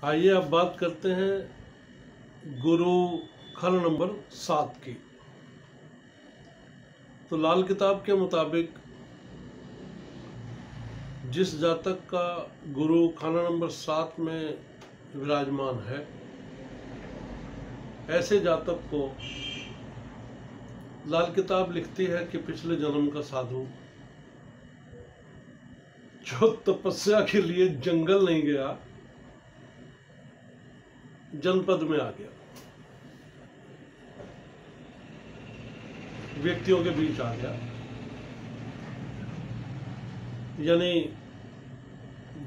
आइए अब बात करते हैं गुरु खल नंबर 7 की। तो लाल किताब के मुताबिक जिस जातक का गुरु खाना नंबर 7 में विराजमान है, ऐसे जातक को लाल किताब लिखती है कि पिछले जन्म का साधु जो तपस्या के लिए जंगल नहीं गया, जनपद में आ गया, व्यक्तियों के बीच आ गया, यानी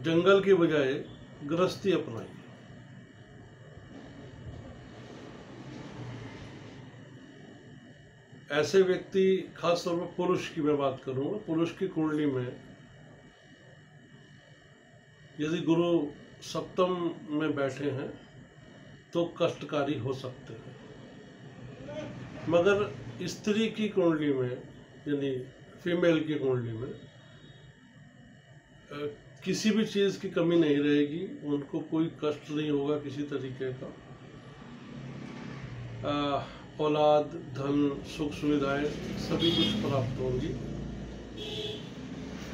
जंगल की बजाय गृहस्थी अपनाई। ऐसे व्यक्ति, खासतौर पर पुरुष की मैं बात करूंगा, पुरुष की कुंडली में यदि गुरु सप्तम में बैठे हैं तो कष्टकारी हो सकते हैं, मगर स्त्री की कुंडली में यानी फीमेल की कुंडली में किसी भी चीज़ की कमी नहीं रहेगी, उनको कोई कष्ट नहीं होगा किसी तरीके का। औलाद, धन, सुख सुविधाएं सभी कुछ प्राप्त होंगी।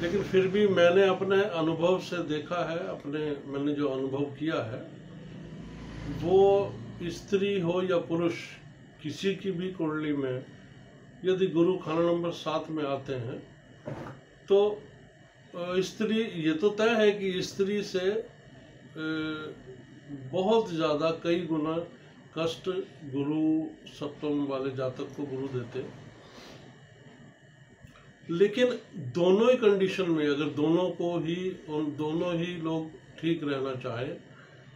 लेकिन फिर भी मैंने अपने अनुभव से देखा है, मैंने जो अनुभव किया है, वो स्त्री हो या पुरुष, किसी की भी कुंडली में यदि गुरु खाना नंबर 7 में आते हैं तो स्त्री, ये तो तय है कि स्त्री से बहुत ज़्यादा कई गुना कष्ट गुरु सप्तम वाले जातक को गुरु देते। लेकिन दोनों ही कंडीशन में, अगर दोनों ही लोग ठीक रहना चाहें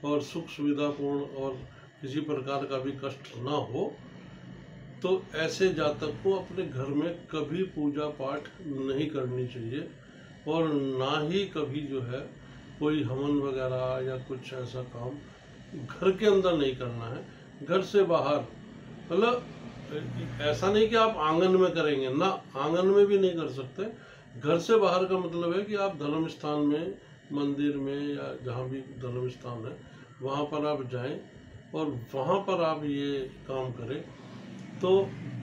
और सुख सुविधापूर्ण और किसी प्रकार का भी कष्ट ना हो, तो ऐसे जातक को अपने घर में कभी पूजा पाठ नहीं करनी चाहिए और ना ही कभी जो है कोई हवन वगैरह या कुछ ऐसा काम घर के अंदर नहीं करना है। घर से बाहर, मतलब ऐसा नहीं कि आप आंगन में करेंगे ना, आंगन में भी नहीं कर सकते। घर से बाहर का मतलब है कि आप धर्म स्थान में, मंदिर में या जहाँ भी धर्म स्थान है वहाँ पर आप जाएं और वहाँ पर आप ये काम करें तो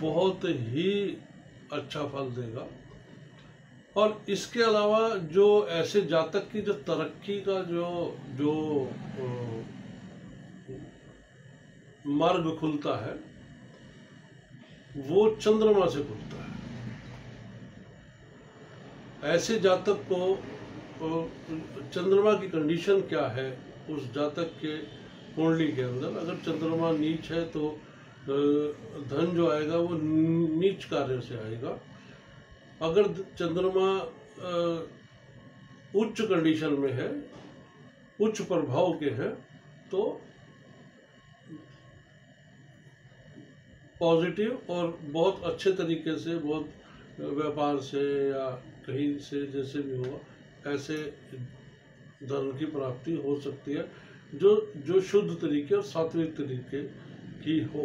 बहुत ही अच्छा फल देगा। और इसके अलावा जो ऐसे जातक की जो तरक्की का जो मार्ग खुलता है वो चंद्रमा से खुलता है। ऐसे जातक को चंद्रमा की कंडीशन क्या है उस जातक के कुंडली के अंदर, अगर चंद्रमा नीच है तो धन जो आएगा वो नीच कार्य से आएगा। अगर चंद्रमा उच्च कंडीशन में है, उच्च प्रभाव के हैं, तो पॉजिटिव और बहुत अच्छे तरीके से, बहुत व्यापार से या कहीं से जैसे भी हुआ, ऐसे धन की प्राप्ति हो सकती है जो शुद्ध तरीके और सात्विक तरीके की हो।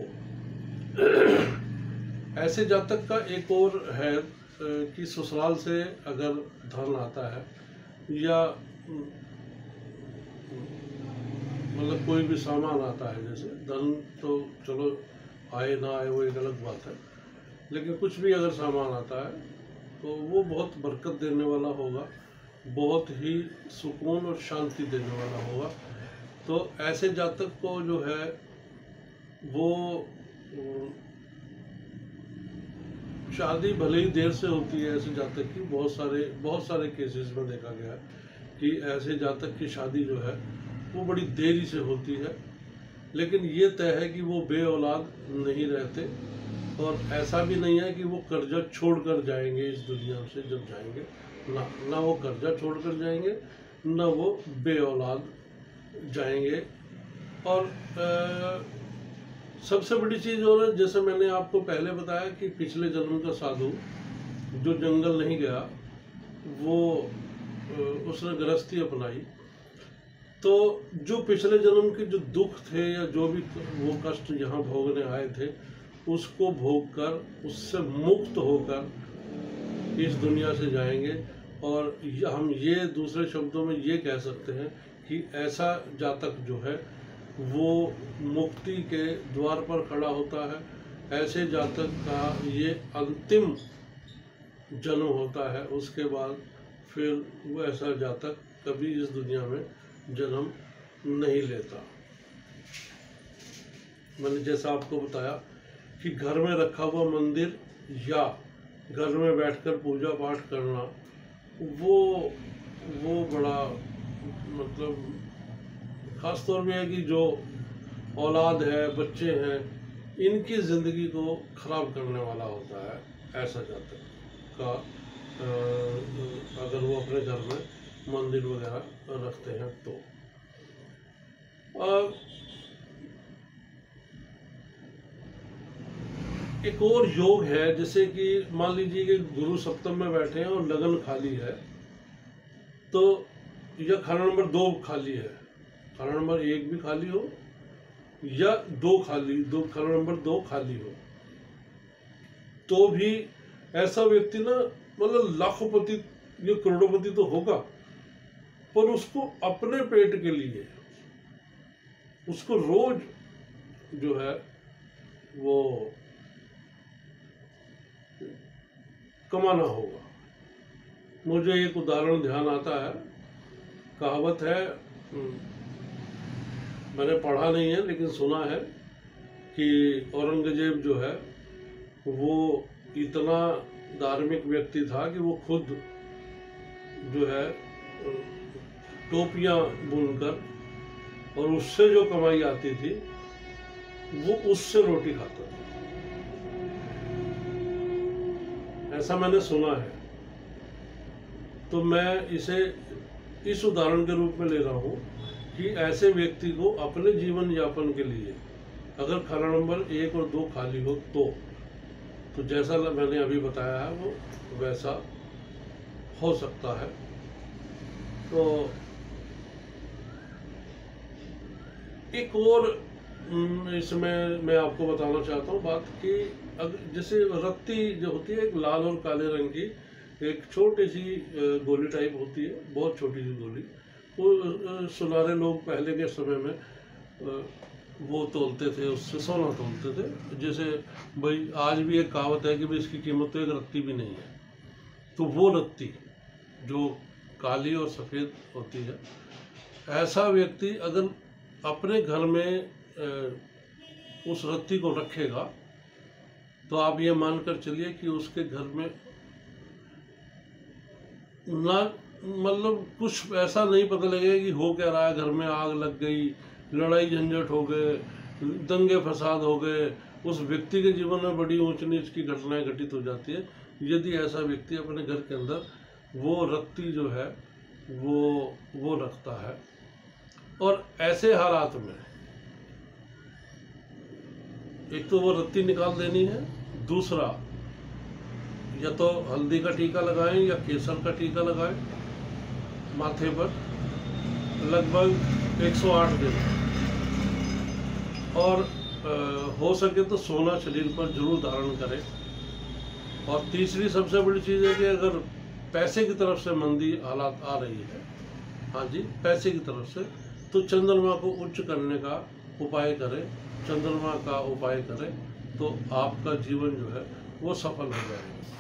ऐसे जातक का एक और है कि ससुराल से अगर धन आता है या मतलब कोई भी सामान आता है, जैसे धन तो चलो आए ना आए वो एक अलग बात है, लेकिन कुछ भी अगर सामान आता है तो वो बहुत बरकत देने वाला होगा, बहुत ही सुकून और शांति देने वाला होगा। तो ऐसे जातक को जो है वो शादी भले ही देर से होती है ऐसे जातक की, बहुत सारे केसेस में देखा गया है कि ऐसे जातक की शादी जो है वो बड़ी देरी से होती है, लेकिन ये तय है कि वो बे औलाद नहीं रहते। और ऐसा भी नहीं है कि वो कर्जा छोड़कर जाएंगे इस दुनिया से, जब जाएंगे ना वो कर्जा छोड़कर जाएंगे, ना वो बे औलाद जाएंगे। और सबसे बड़ी चीज़ और है, जैसे मैंने आपको पहले बताया कि पिछले जन्म का साधु जो जंगल नहीं गया, वो उसने गृहस्थी अपनाई, तो जो पिछले जन्म के जो दुख थे या जो भी वो कष्ट यहाँ भोगने आए थे, उसको भोग कर, उससे मुक्त होकर इस दुनिया से जाएंगे। और हम ये दूसरे शब्दों में ये कह सकते हैं कि ऐसा जातक जो है वो मुक्ति के द्वार पर खड़ा होता है, ऐसे जातक का ये अंतिम जन्म होता है, उसके बाद फिर वो ऐसा जातक कभी इस दुनिया में जन्म नहीं लेता। मैंने जैसा आपको बताया कि घर में रखा हुआ मंदिर या घर में बैठकर पूजा पाठ करना वो बड़ा मतलब खास तौर पे है कि जो औलाद है, बच्चे हैं, इनकी ज़िंदगी को ख़राब करने वाला होता है ऐसा जातक का, अगर वो अपने घर में मंदिर वगैरह रखते हैं तो। एक और योग है, जैसे कि मान लीजिए कि गुरु सप्तम में बैठे हैं और लगन खाली है, तो या खाना नंबर 2 खाली है, खाना नंबर 1 भी खाली हो या खाना नंबर 2 खाली हो, तो भी ऐसा व्यक्ति ना मतलब लाखोंपति या करोड़ोंपति तो होगा, पर उसको अपने पेट के लिए उसको रोज जो है वो कमाना होगा। मुझे एक उदाहरण ध्यान आता है, कहावत है, मैंने पढ़ा नहीं है लेकिन सुना है कि औरंगजेब जो है वो इतना धार्मिक व्यक्ति था कि वो खुद जो है टोपियां बुनकर और उससे जो कमाई आती थी वो उससे रोटी खाता था, ऐसा मैंने सुना है। तो मैं इसे इस उदाहरण के रूप में ले रहा हूँ कि ऐसे व्यक्ति को अपने जीवन यापन के लिए अगर खाना नंबर 1 और 2 खाली हो तो जैसा मैंने अभी बताया है वो वैसा हो सकता है। तो एक और इसमें मैं आपको बताना चाहता हूँ बात कि अगर जैसे रत्ती जो होती है, एक लाल और काले रंग की एक छोटी सी गोली टाइप होती है, बहुत छोटी सी गोली, वो सुनारे लोग पहले के समय में वो तोलते थे, उससे सोना तोलते थे। जैसे भाई आज भी एक कहावत है कि भाई इसकी कीमत तो एक रत्ती भी नहीं है, तो वो रत्ती जो काली और सफ़ेद होती है, ऐसा व्यक्ति अगर अपने घर में उस रत्ती को रखेगा तो आप ये मानकर चलिए कि उसके घर में ना मतलब कुछ ऐसा नहीं पता लगेगा कि हो क्या रहा है, घर में आग लग गई, लड़ाई झंझट हो गए, दंगे फसाद हो गए, उस व्यक्ति के जीवन में बड़ी ऊंच नीच की घटनाएं घटित हो जाती है यदि ऐसा व्यक्ति अपने घर के अंदर वो रत्ती जो है वो रखता है। और ऐसे हालात में एक तो वो रत्ती निकाल देनी है, दूसरा या तो हल्दी का टीका लगाएं या केसर का टीका लगाएं माथे पर लगभग 108 दिन, और हो सके तो सोना शरीर पर जरूर धारण करें। और तीसरी सबसे बड़ी चीज़ है कि अगर पैसे की तरफ से मंदी हालात आ रही है, हाँ जी पैसे की तरफ से, तो चंद्रमा को उच्च करने का उपाय करें, चंद्रमा का उपाय करें तो आपका जीवन जो है वो सफल हो जाएगा।